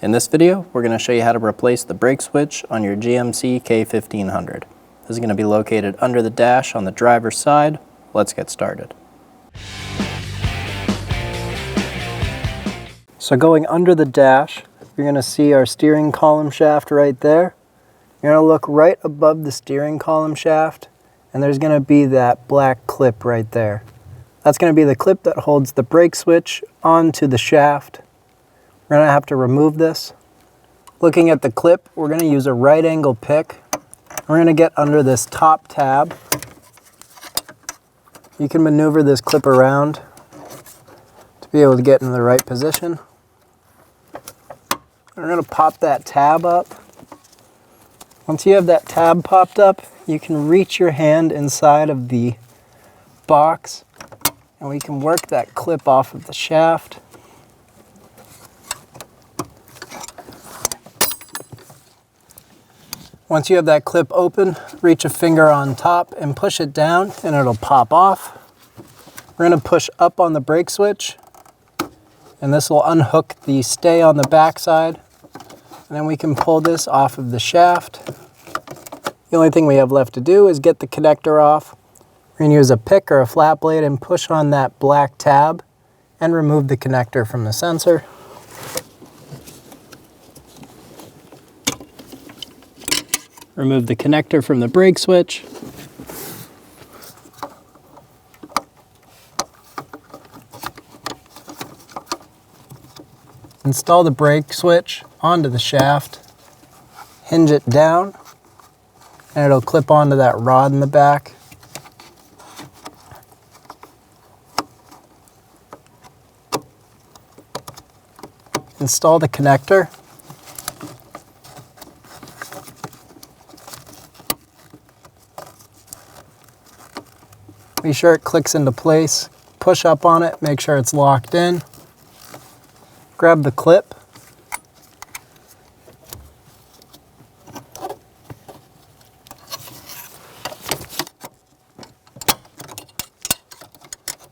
In this video, we're going to show you how to replace the brake switch on your GMC K1500. This is going to be located under the dash on the driver's side. Let's get started. So going under the dash, you're going to see our steering column shaft right there. You're going to look right above the steering column shaft, and there's going to be that black clip right there. That's going to be the clip that holds the brake switch onto the shaft. We're going to have to remove this. Looking at the clip, we're going to use a right angle pick. We're going to get under this top tab. You can maneuver this clip around to be able to get in the right position. We're going to pop that tab up. Once you have that tab popped up, you can reach your hand inside of the box and we can work that clip off of the shaft. Once you have that clip open, reach a finger on top and push it down and it'll pop off. We're going to push up on the brake switch and this will unhook the stay on the back side. And then we can pull this off of the shaft. The only thing we have left to do is get the connector off. We're going to use a pick or a flat blade and push on that black tab and remove the connector from the sensor. Remove the connector from the brake switch. Install the brake switch onto the shaft, hinge it down, and it'll clip onto that rod in the back. Install the connector. Be sure it clicks into place. Push up on it, make sure it's locked in. Grab the clip.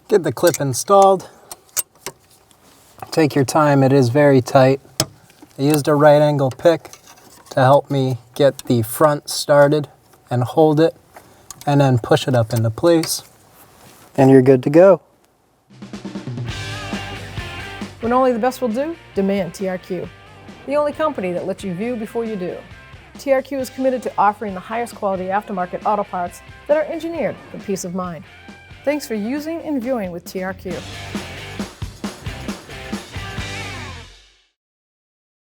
Get the clip installed. Take your time, it is very tight. I used a right angle pick to help me get the front started and hold it, and then push it up into place. And you're good to go. When only the best will do, demand TRQ. The only company that lets you view before you do. TRQ is committed to offering the highest quality aftermarket auto parts that are engineered for peace of mind. Thanks for using and viewing with TRQ.